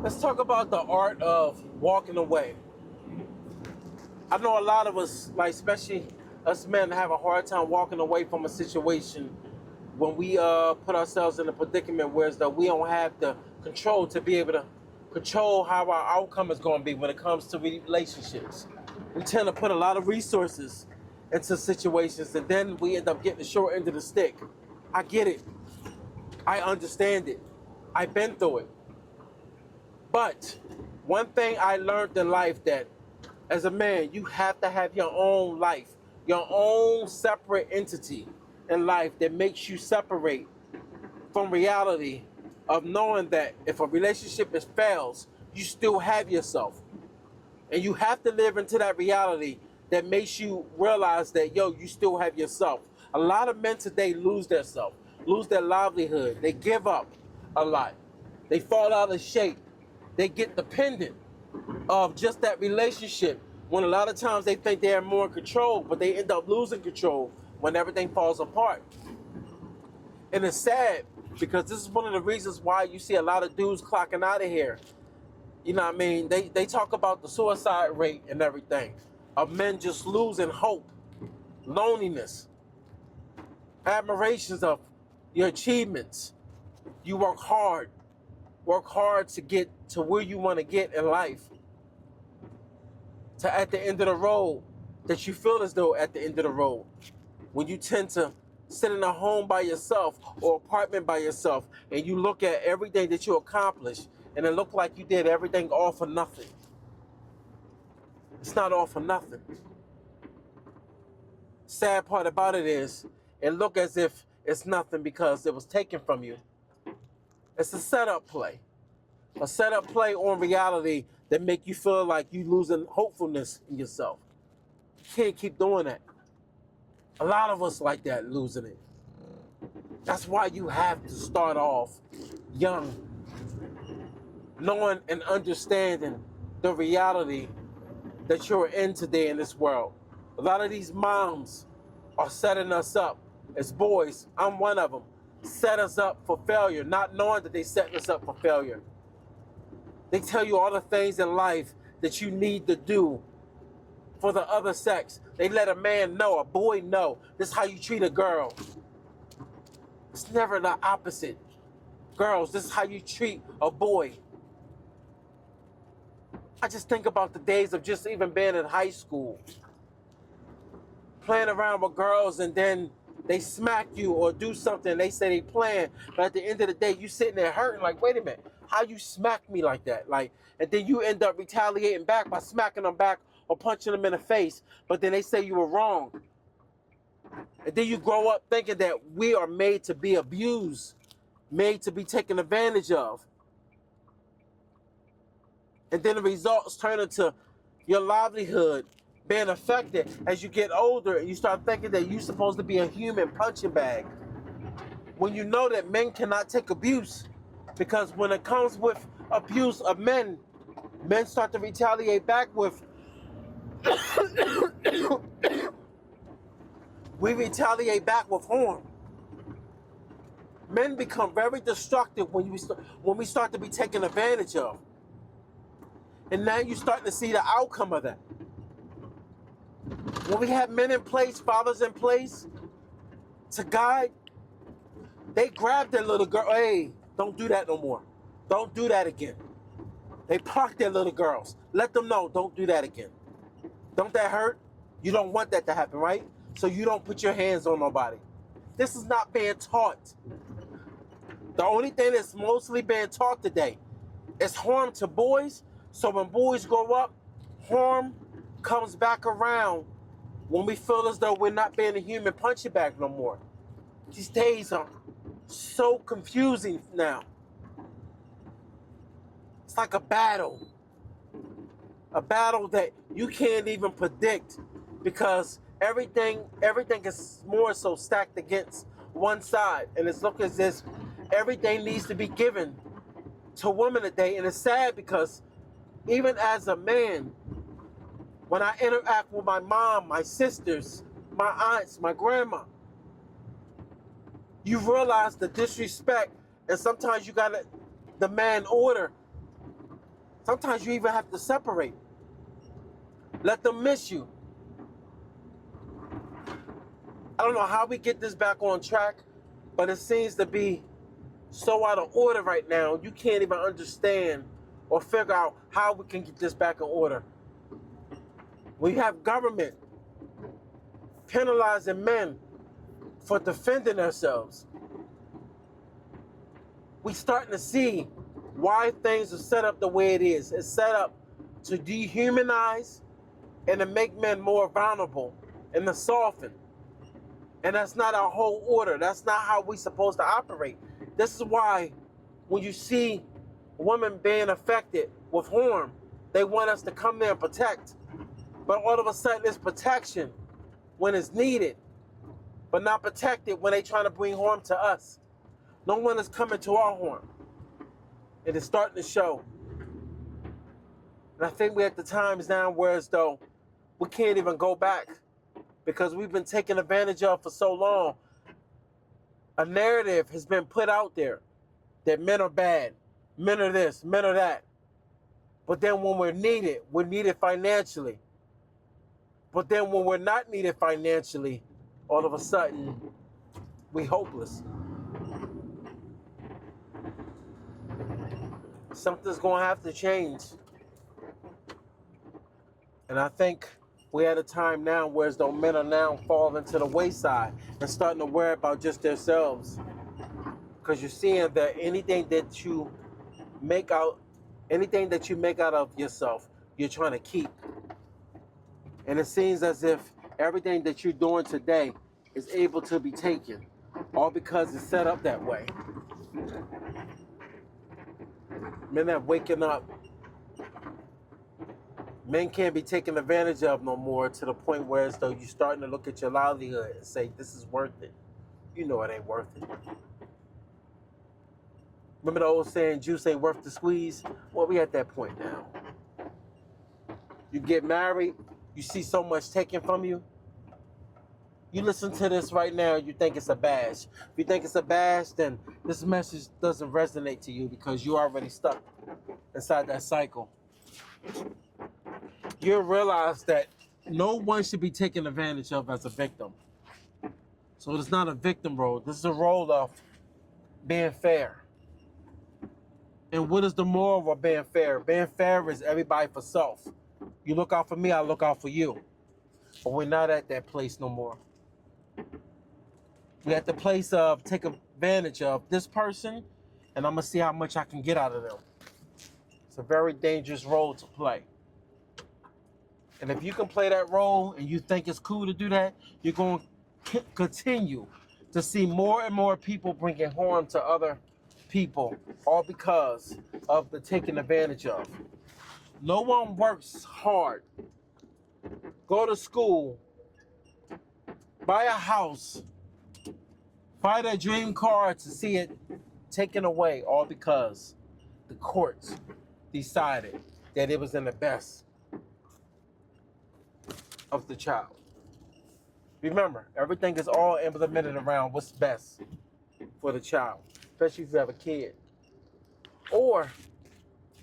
Let's talk about the art of walking away. I know a lot of us, like especially us men, have a hard time walking away from a situation when we put ourselves in a predicament where as though we don't have the control to be able to control how our outcome is going to be when it comes to relationships. We tend to put a lot of resources into situations and then we end up getting the short end of the stick. I get it. I understand it. I've been through it. But one thing I learned in life that as a man, you have to have your own life, your own separate entity in life that makes you separate from reality of knowing that if a relationship is fails, you still have yourself. And you have to live into that reality that makes you realize that, yo, you still have yourself. A lot of men today lose their self, lose their livelihood. They give up a lot. They fall out of shape. They get dependent of just that relationship when a lot of times they think they are more in control, but they end up losing control when everything falls apart. And it's sad because this is one of the reasons why you see a lot of dudes clocking out of here. You know what I mean? They talk about the suicide rate and everything of men just losing hope, loneliness, admirations of your achievements. You work hard to get to where you want to get in life. To at the end of the road, that you feel as though at the end of the road, when you tend to sit in a home by yourself or apartment by yourself and you look at everything that you accomplished and it look like you did everything all for nothing. It's not all for nothing. Sad part about it is it look as if it's nothing because it was taken from you. It's a setup play. A setup play on reality that make you feel like you losing hopefulness in yourself. You can't keep doing that. A lot of us like that, losing it. That's why you have to start off young, knowing and understanding the reality that you're in today in this world. A lot of these moms are setting us up as boys. I'm one of them. Set us up for failure, not knowing that they setting us up for failure. They tell you all the things in life that you need to do for the other sex. They let a man know, a boy know, this is how you treat a girl. It's never the opposite. Girls, this is how you treat a boy. I just think about the days of just even being in high school, playing around with girls, and then they smack you or do something. They say they playing, but at the end of the day, you sitting there hurting. Like, wait a minute, how you smack me like that? Like, and then you end up retaliating back by smacking them back or punching them in the face. But then they say you were wrong, and then you grow up thinking that we are made to be abused, made to be taken advantage of. And then the results turn into your livelihood being affected as you get older and you start thinking that you're supposed to be a human punching bag. When you know that men cannot take abuse, because when it comes with abuse of men, men start to retaliate back with, we retaliate back with harm. Men become very destructive when we start to be taken advantage of. And now you're starting to see the outcome of that. When we have men in place, fathers in place to guide, they grab their little girl. Hey, don't do that no more. Don't do that again. They park their little girls. Let them know, don't do that again. Don't that hurt? You don't want that to happen, right? So you don't put your hands on nobody. This is not being taught. The only thing that's mostly being taught today is harm to boys. So when boys grow up, harm comes back around when we feel as though we're not being a human punching bag no more. These days are so confusing now. It's like a battle that you can't even predict because everything is more so stacked against one side, and it's looking as if everything needs to be given to women today. And it's sad because even as a man, when I interact with my mom, my sisters, my aunts, my grandma, you realize the disrespect, and sometimes you gotta demand order Sometimes you even have to separate. Let them miss you. I don't know how we get this back on track, but it seems to be so out of order right now. You can't even understand or figure out how we can get this back in order. We have government penalizing men for defending themselves. We starting to see why things are set up the way it is. It's set up to dehumanize and to make men more vulnerable and to soften. And that's not our whole order. That's not how we're supposed to operate. This is why when you see women being affected with harm, they want us to come there and protect. But all of a sudden it's protection when it's needed, but not protected when they're trying to bring harm to us. No one is coming to our harm. It is starting to show. And I think we're at the times now where as though we can't even go back because we've been taken advantage of for so long. A narrative has been put out there that men are bad, men are this, men are that. But then when we're needed financially. But then when we're not needed financially, all of a sudden, we hopeless. Something's going to have to change. And I think we're at a time now where as though men are now falling to the wayside and starting to worry about just themselves. Because you're seeing that anything that you make out of yourself, you're trying to keep. And it seems as if everything that you're doing today is able to be taken, all because it's set up that way. Men are waking up. Men can't be taken advantage of no more to the point where as though you're starting to look at your livelihood and say, this is worth it. You know it ain't worth it. Remember the old saying, juice ain't worth the squeeze? Well, we at that point now. You get married, you see so much taken from you. You listen to this right now, you think it's a bash. If you think it's a bash, then this message doesn't resonate to you because you're already stuck inside that cycle. You'll realize that no one should be taken advantage of as a victim. So it's not a victim role. This is a role of being fair. And what is the moral of being fair? Being fair is everybody for self. You look out for me, I look out for you. But we're not at that place no more. We're at the place of take advantage of this person, and I'm going to see how much I can get out of them. It's a very dangerous role to play. And if you can play that role and you think it's cool to do that, you're going to continue to see more and more people bringing harm to other people, all because of the taking advantage of. No one works hard, go to school, buy a house, buy their dream car to see it taken away, all because the courts decided that it was in the best of the child. Remember, everything is all implemented around what's best for the child, especially if you have a kid. Or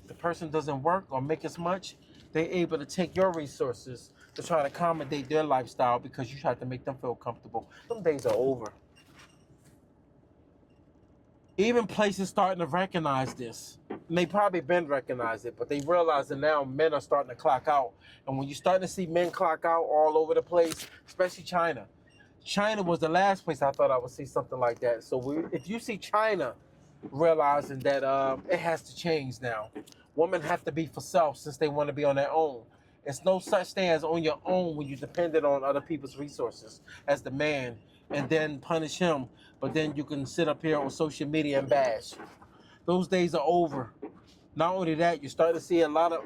the person doesn't work or make as much, they're able to take your resources to try to accommodate their lifestyle because you try to make them feel comfortable. Some days are over. Even places starting to recognize this. And they probably been recognized it, but they realize that now men are starting to clock out. And when you're starting to see men clock out all over the place, especially China. China was the last place I thought I would see something like that. So if you see China realizing that it has to change now. Women have to be for self since they want to be on their own. It's no such thing as on your own when you're dependent on other people's resources as the man and then punish him, but then you can sit up here on social media and bash. Those days are over. Not only that, you're starting to see a lot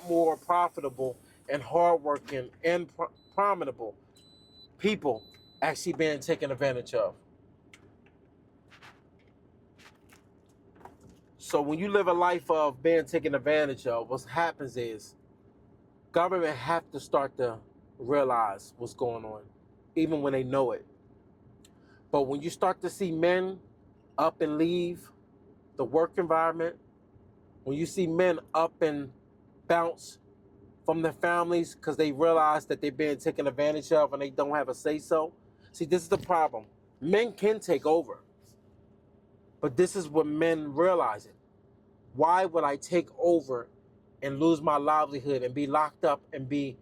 more profitable and hardworking and prominable people actually being taken advantage of. So when you live a life of being taken advantage of, what happens is government have to start to realize what's going on, even when they know it. But when you start to see men up and leave the work environment, When you see men up and bounce from their families because they realize that they're being taken advantage of and they don't have a say-so. See, this is the problem. Men can take over, but this is what men realize it. Why would I take over and lose my livelihood and be locked up and be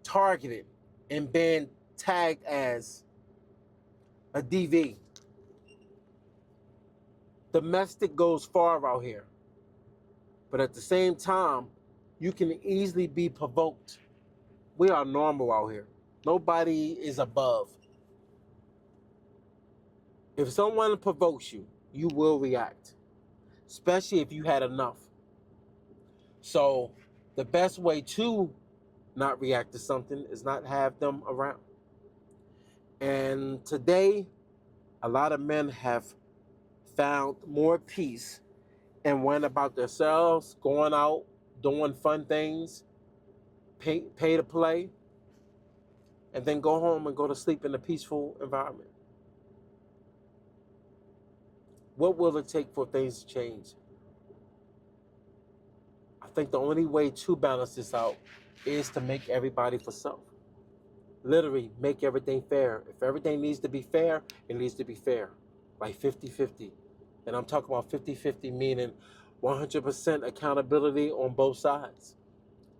targeted and being tagged as a DV? Domestic goes far out here, but at the same time, you can easily be provoked. We are normal out here. Nobody is above. If someone provokes you, you will react, especially if you had enough. So the best way to not react to something is not have them around. And today, a lot of men have found more peace and went about themselves, going out, doing fun things, pay to play, and then go home and go to sleep in a peaceful environment. What will it take for things to change? I think the only way to balance this out is to make everybody for self. Literally, make everything fair. If everything needs to be fair, it needs to be fair. Like 50-50. And I'm talking about 50-50 meaning 100% accountability on both sides.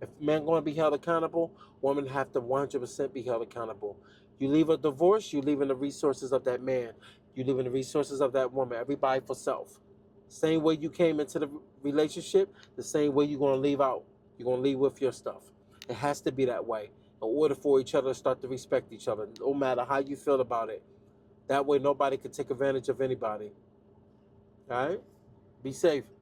If men going to be held accountable, women have to 100% be held accountable. You leave a divorce, you leaving the resources of that man. You leaving the resources of that woman. Everybody for self. Same way you came into the relationship, the same way you're going to leave out. You're going to leave with your stuff. It has to be that way in order for each other to start to respect each other, no matter how you feel about it. That way nobody can take advantage of anybody. All right? Be safe.